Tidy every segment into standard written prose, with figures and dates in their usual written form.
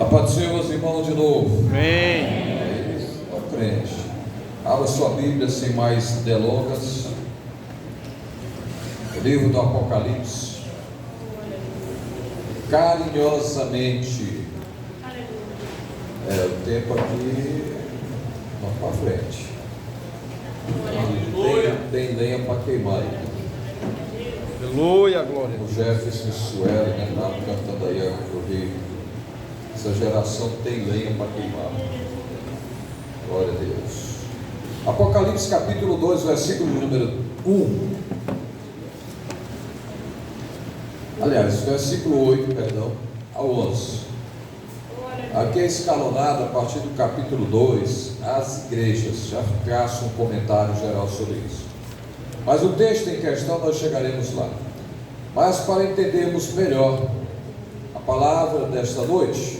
A paz do Senhor, meus irmãos, de novo. Amém. Ó crente, abra sua Bíblia sem mais delongas. O livro do Apocalipse. Carinhosamente. O tempo aqui não para frente. Tem lenha para queimar. Aleluia, glória. O Jefferson e Sueli, né? Lá cantando aí eu vi. Essa geração tem lenha para queimar. Glória a Deus. Apocalipse capítulo 2, versículo número 1. Aliás, versículo 8, perdão, ao 11. Aqui é escalonado a partir do capítulo 2 as igrejas. Já traço um comentário geral sobre isso. Mas o texto em questão nós chegaremos lá. Mas para entendermos melhor a palavra desta noite,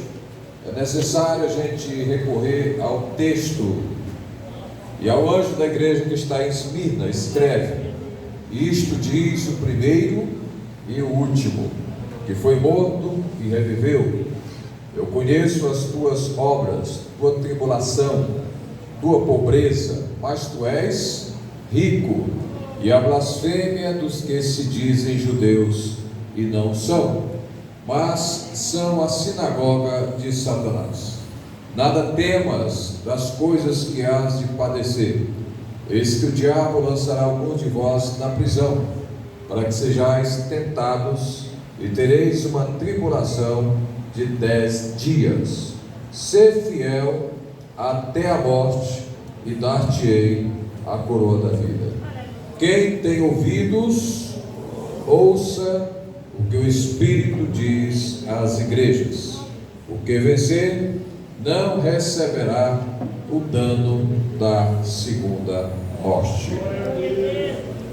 é necessário a gente recorrer ao texto e ao anjo da igreja que está em Esmirna. Escreve: isto diz o primeiro e o último, que foi morto e reviveu. Eu conheço as tuas obras, tua tribulação, tua pobreza, mas tu és rico, e a blasfêmia dos que se dizem judeus e não são, mas são a sinagoga de Satanás. Nada temas das coisas que hás de padecer. Eis que o diabo lançará alguns de vós na prisão, para que sejais tentados, e tereis uma tribulação de 10 dias. Sê fiel até a morte, e dar-te-ei a coroa da vida. Quem tem ouvidos, ouça o que o Espírito diz às igrejas. O que vencer não receberá o dano da segunda morte.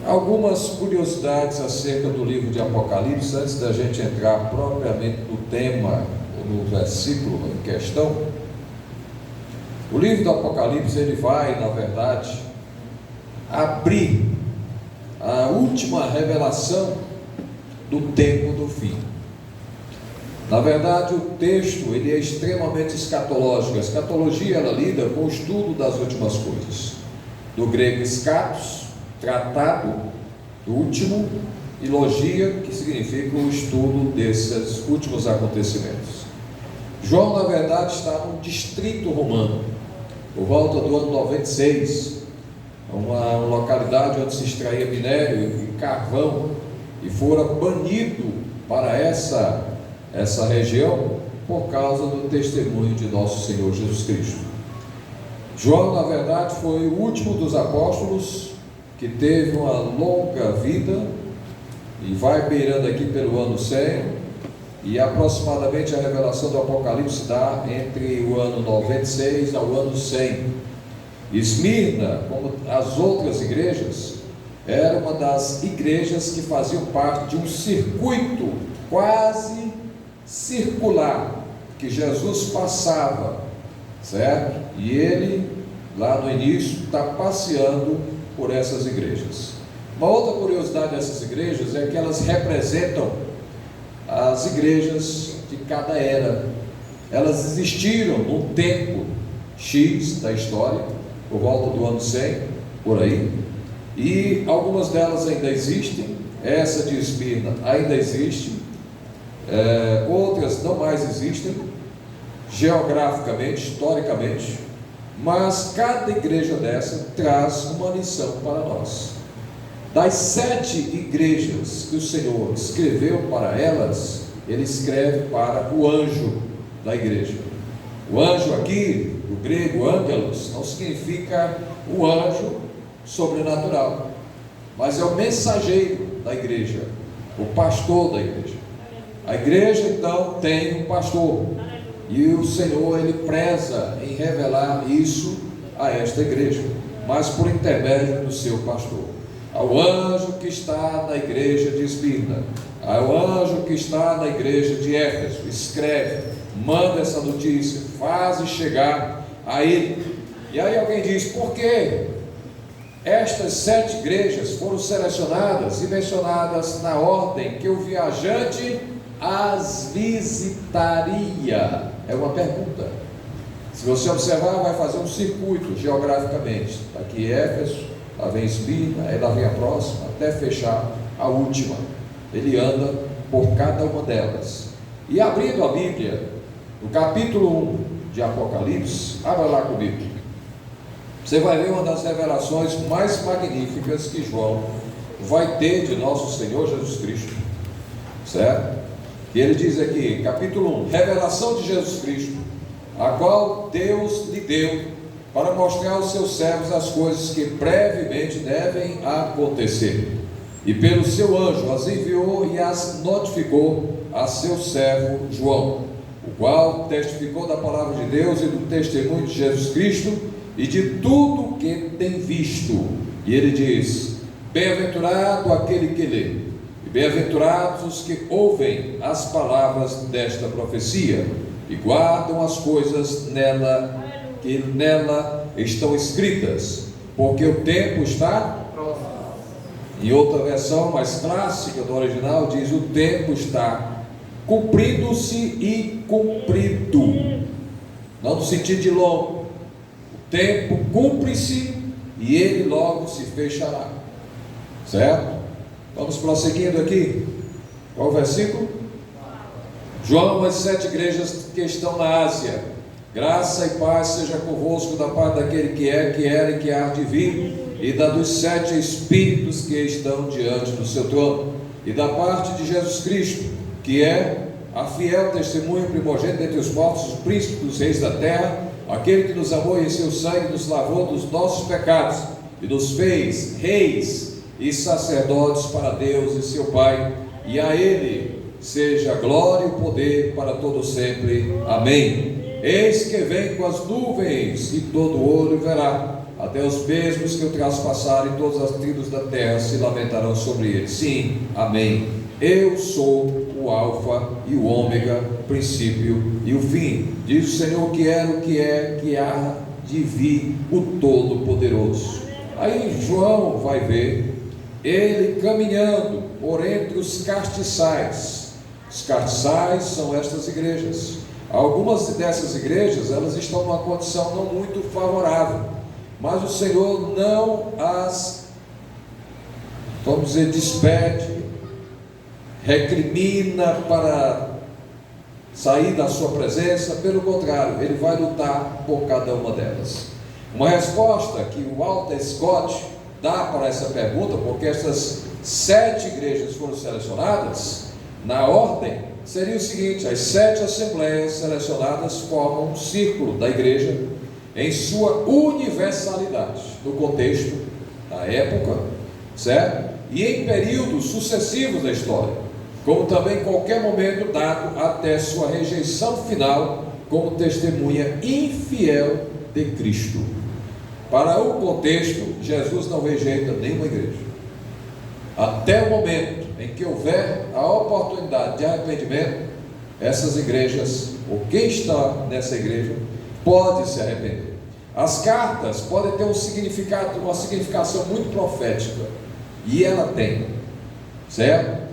Algumas curiosidades acerca do livro de Apocalipse, antes da gente entrar propriamente no tema, no versículo em questão. O livro do Apocalipse, ele vai, na verdade, abrir a última revelação do tempo do fim. Na verdade, o texto ele é extremamente escatológico. A escatologia ela lida com o estudo das últimas coisas. Do grego scatos, tratado do último, e logia, que significa o estudo desses últimos acontecimentos. João, na verdade, está no distrito romano, por volta do ano 96, uma localidade onde se extraía minério e carvão, e fora banido para essa região por causa do testemunho de nosso Senhor Jesus Cristo. João, na verdade, foi o último dos apóstolos que teve uma longa vida e vai beirando aqui pelo ano 100, e aproximadamente a revelação do Apocalipse dá entre o ano 96 ao ano 100. Esmirna, como as outras igrejas, era uma das igrejas que faziam parte de um circuito quase circular, que Jesus passava, certo? E ele, lá no início, está passeando por essas igrejas. Uma outra curiosidade dessas igrejas é que elas representam as igrejas de cada era. Elas existiram num tempo X da história, por volta do ano 100, por aí, e algumas delas ainda existem. Essa de Esmirna ainda existe, outras não mais existem, geograficamente, historicamente, mas cada igreja dessa traz uma lição para nós. Das 7 igrejas que o Senhor escreveu para elas, ele escreve para o anjo da igreja. O anjo aqui, do grego angelos, não significa o anjo sobrenatural, mas é o mensageiro da igreja, o pastor da igreja. A igreja então tem um pastor, e o Senhor ele preza em revelar isso a esta igreja, mas por intermédio do seu pastor. Ao anjo que está na igreja de Esmirna, ao anjo que está na igreja de Éfeso, escreve, manda essa notícia, faz chegar a ele. E aí alguém diz: por que estas 7 igrejas foram selecionadas e mencionadas na ordem que o viajante as visitaria? é uma pergunta. Se você observar, vai fazer um circuito geograficamente. Aqui Éfeso, lá vem Esmirna, aí lá vem a próxima, até fechar a última. Ele anda por cada uma delas. E abrindo a Bíblia, no capítulo 1 de Apocalipse, abra lá comigo. Você vai ver uma das revelações mais magníficas que João vai ter de nosso Senhor Jesus Cristo, certo? E ele diz aqui, capítulo 1, revelação de Jesus Cristo, a qual Deus lhe deu para mostrar aos seus servos as coisas que brevemente devem acontecer. E pelo seu anjo as enviou e as notificou a seu servo João, o qual testificou da palavra de Deus e do testemunho de Jesus Cristo e de tudo o que tem visto. E ele diz: bem-aventurado aquele que lê, e bem-aventurados os que ouvem as palavras desta profecia e guardam as coisas que nela estão escritas, porque o tempo está próximo. Em outra versão mais clássica do original diz: o tempo está cumprindo-se e cumprido, não no sentido de longo. O tempo cumpre-se e ele logo se fechará, certo? Vamos prosseguindo aqui. Qual o versículo? João, as 7 igrejas que estão na Ásia, graça e paz seja convosco da parte daquele que é, que era e que há de vir, e da dos 7 espíritos que estão diante do seu trono, e da parte de Jesus Cristo, que é a fiel testemunha primogênita dentre os mortos, o príncipe dos reis da terra, aquele que nos amou e em seu sangue nos lavou dos nossos pecados e nos fez reis e sacerdotes para Deus e seu Pai, e a ele seja a glória e o poder para todo sempre. Amém. Eis que vem com as nuvens e todo olho verá, até os mesmos que o traspassaram, e todas as tribos da terra se lamentarão sobre ele. Sim, amém. Eu sou o Alfa e o Ômega, o princípio e o fim, diz o Senhor, que era, o que é, que há de vir, o Todo-Poderoso. Aí João vai ver ele caminhando por entre os castiçais. Os castiçais são estas igrejas. Algumas dessas igrejas, elas estão numa condição não muito favorável, mas o Senhor não as, vamos dizer, despede, recrimina para sair da sua presença. Pelo contrário, ele vai lutar por cada uma delas. Uma resposta que o Walter Scott dá para essa pergunta, porque essas 7 igrejas foram selecionadas na ordem, seria o seguinte: as 7 assembleias selecionadas formam um círculo da igreja em sua universalidade, no contexto da época, certo? E em períodos sucessivos da história, como também em qualquer momento dado até sua rejeição final como testemunha infiel de Cristo. Para o contexto, Jesus não rejeita nenhuma igreja. Até o momento em que houver a oportunidade de arrependimento, essas igrejas, ou quem está nessa igreja, pode se arrepender. As cartas podem ter um significado, uma significação muito profética, e ela tem, certo?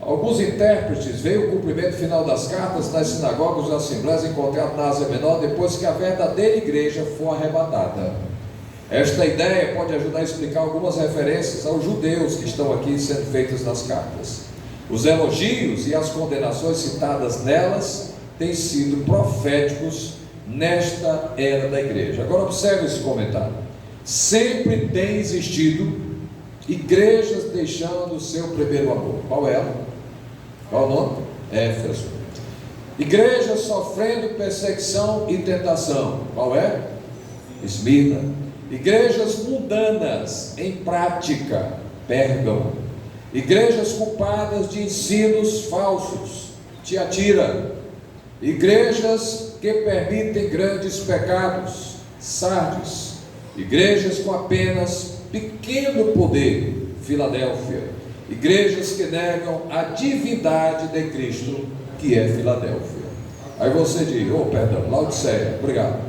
Alguns intérpretes veem o cumprimento final das cartas nas sinagogas e assembleias encontradas na Ásia Menor, depois que a verdadeira igreja for arrebatada. Esta ideia pode ajudar a explicar algumas referências aos judeus que estão aqui sendo feitas nas cartas. Os elogios e as condenações citadas nelas têm sido proféticos nesta era da igreja. Agora observe esse comentário. Sempre tem existido igrejas deixando o seu primeiro amor. Qual é ela? Qual o nome? Éfeso. Igrejas sofrendo perseguição e tentação. Qual é? Esmirna. Igrejas mundanas em prática. Pérgamo. Igrejas culpadas de ensinos falsos. Tiatira. Igrejas que permitem grandes pecados. Sardes. Igrejas com apenas pequeno poder. Filadélfia. Igrejas que negam a divindade de Cristo, que é Filadélfia. Aí você diz: oh, perdão, Laodiceia, obrigado.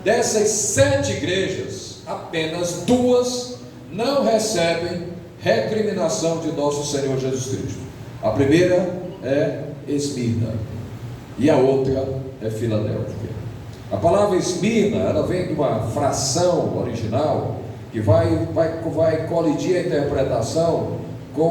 Dessas 7 igrejas, apenas 2 não recebem recriminação de nosso Senhor Jesus Cristo. A primeira é Esmirna, e a outra é Filadélfia. A palavra Esmirna, ela vem de uma fração original que vai colidir a interpretação com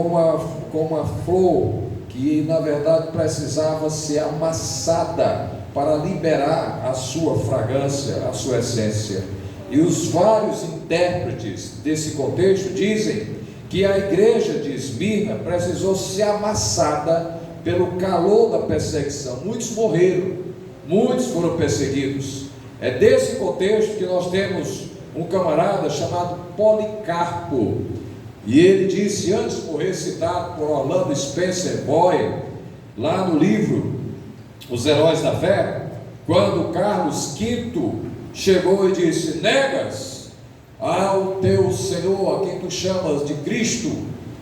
uma flor que na verdade precisava ser amassada para liberar a sua fragrância, a sua essência. E os vários intérpretes desse contexto dizem que a igreja de Esmirna precisou ser amassada pelo calor da perseguição. Muitos morreram, muitos foram perseguidos. É desse contexto que nós temos um camarada chamado Policarpo, e ele disse, antes de morrer, citado por Orlando Spencer Boyle, lá no livro Os Heróis da Fé, quando Carlos V chegou e disse: negas ao teu Senhor, a quem tu chamas de Cristo,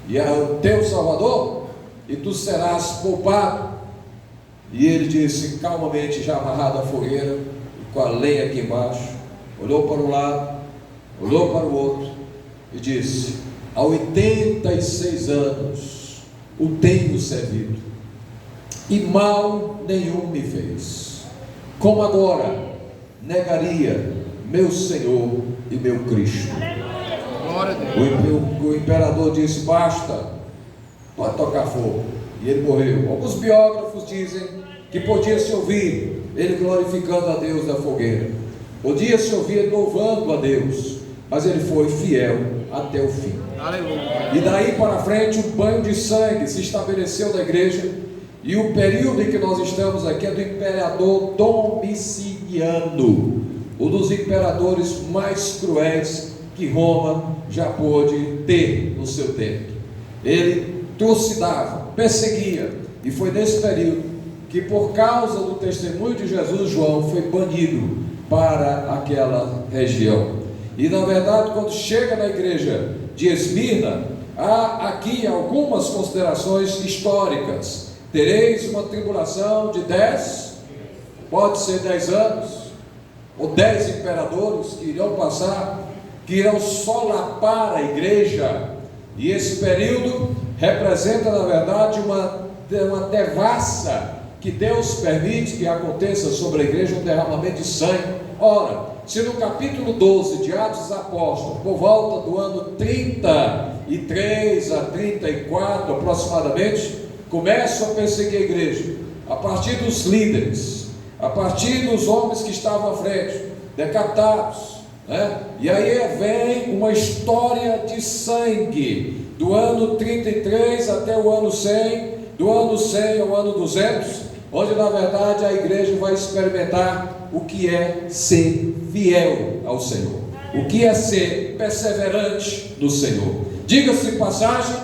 e ao teu Salvador, e tu serás poupado. E ele disse, calmamente, já amarrado à fogueira, com a lenha aqui embaixo, olhou para um lado, olhou para o outro, e disse: há 86 anos o tenho servido, e mal nenhum me fez. Como agora negaria meu Senhor e meu Cristo? O imperador disse: basta, pode tocar fogo. E ele morreu. Alguns biógrafos dizem que podia-se ouvir ele glorificando a Deus da fogueira, podia-se ouvir ele louvando a Deus, mas ele foi fiel até o fim. Aleluia. E daí para frente o banho de sangue se estabeleceu na igreja. E o período em que nós estamos aqui é do imperador Domiciano, um dos imperadores mais cruéis que Roma já pôde ter no seu tempo. Ele trucidava, perseguia, e foi nesse período que, por causa do testemunho de Jesus, João foi banido para aquela região. E na verdade, quando chega na igreja de Esmirna, há aqui algumas considerações históricas. Tereis uma tribulação de 10, pode ser 10 anos, ou 10 imperadores que irão passar, que irão solapar a igreja. E esse período representa, na verdade, uma devassa que Deus permite que aconteça sobre a igreja, um derramamento de sangue. Ora, se no capítulo 12 de Atos dos Apóstolos, por volta do ano 33 a 34 aproximadamente, começam a perseguir a igreja, a partir dos líderes, a partir dos homens que estavam à frente, decapitados, né? E aí vem uma história de sangue, do ano 33 até o ano 100, do ano 100 ao ano 200, onde na verdade a igreja vai experimentar o que é ser fiel ao Senhor, o que é ser perseverante no Senhor. Diga-se de passagem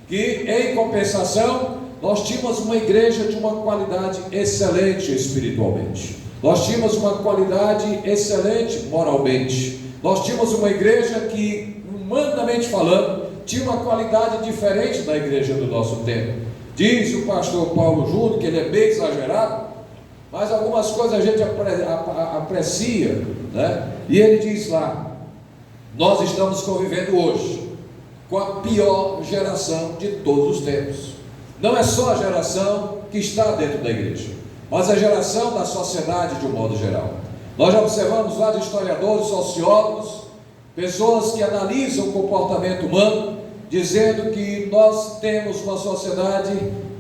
que, em compensação, nós tínhamos uma igreja de uma qualidade excelente espiritualmente, nós tínhamos uma qualidade excelente moralmente, nós tínhamos uma igreja que, humanamente falando, tinha uma qualidade diferente da igreja do nosso tempo. Diz o pastor Paulo Júnior que ele é bem exagerado, mas algumas coisas a gente aprecia, né? E ele diz lá: nós estamos convivendo hoje com a pior geração de todos os tempos. Não é só a geração que está dentro da igreja, mas a geração da sociedade de um modo geral. Nós já observamos vários historiadores, sociólogos, pessoas que analisam o comportamento humano, dizendo que nós temos uma sociedade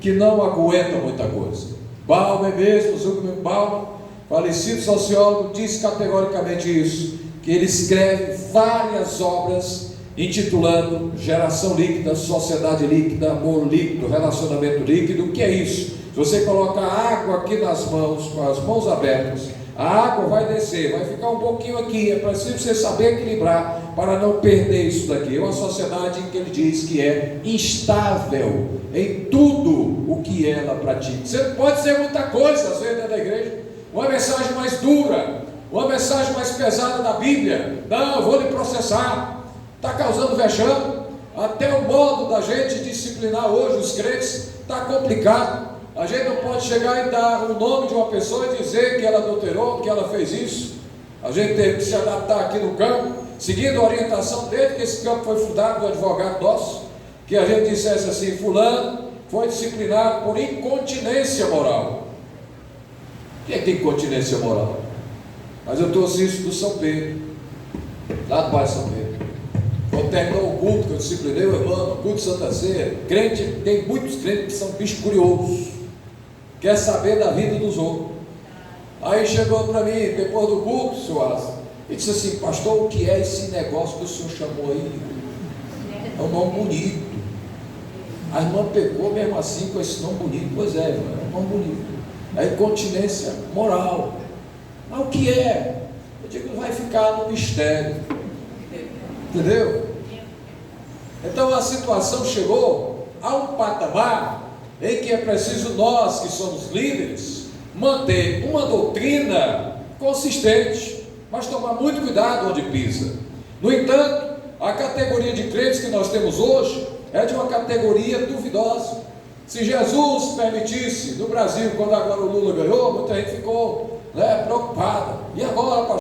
que não aguenta muita coisa. Balmer mesmo, Zygmunt Bauman, falecido sociólogo, diz categoricamente isso, que ele escreve várias obras intitulando Geração Líquida, Sociedade Líquida, Amor Líquido, Relacionamento Líquido. O que é isso? Se você colocar água aqui nas mãos, com as mãos abertas, a água vai descer, vai ficar um pouquinho aqui, é preciso você saber equilibrar para não perder isso daqui. É uma sociedade em que ele diz que é instável em tudo o que ela pratica. Você pode ser muita coisa às vezes dentro da igreja, uma mensagem mais dura, uma mensagem mais pesada da Bíblia. Não, eu vou lhe processar, está causando vexame. Até o modo da gente disciplinar hoje os crentes está complicado. A gente não pode chegar e dar o nome de uma pessoa e dizer que ela adulterou, que ela fez isso. A gente teve que se adaptar aqui no campo, seguindo a orientação desde que esse campo foi fundado do advogado nosso, que a gente dissesse assim: fulano foi disciplinado por incontinência moral. Quem é que tem continência moral? Mas eu trouxe isso do São Pedro, lá do bairro São Pedro. Quando terminou o culto, que eu disciplinei o irmão, o culto de Santa Ceia, crente, tem muitos crentes que são bichos curiosos, quer saber da vida dos outros. Aí chegou para mim, depois do culto, senhor Asa, e disse assim: pastor, o que é esse negócio que o senhor chamou aí? É um nome bonito. A irmã pegou mesmo assim com esse nome bonito. Pois é, irmã, é um nome bonito. É incontinência moral. Mas o que é? Eu digo, vai ficar no mistério. Entendeu? Então a situação chegou a um patamar em que é preciso nós, que somos líderes, manter uma doutrina consistente, mas tomar muito cuidado onde pisa. No entanto, a categoria de crentes que nós temos hoje é de uma categoria duvidosa. Se Jesus permitisse no Brasil, quando agora o Lula ganhou, muita gente ficou preocupada.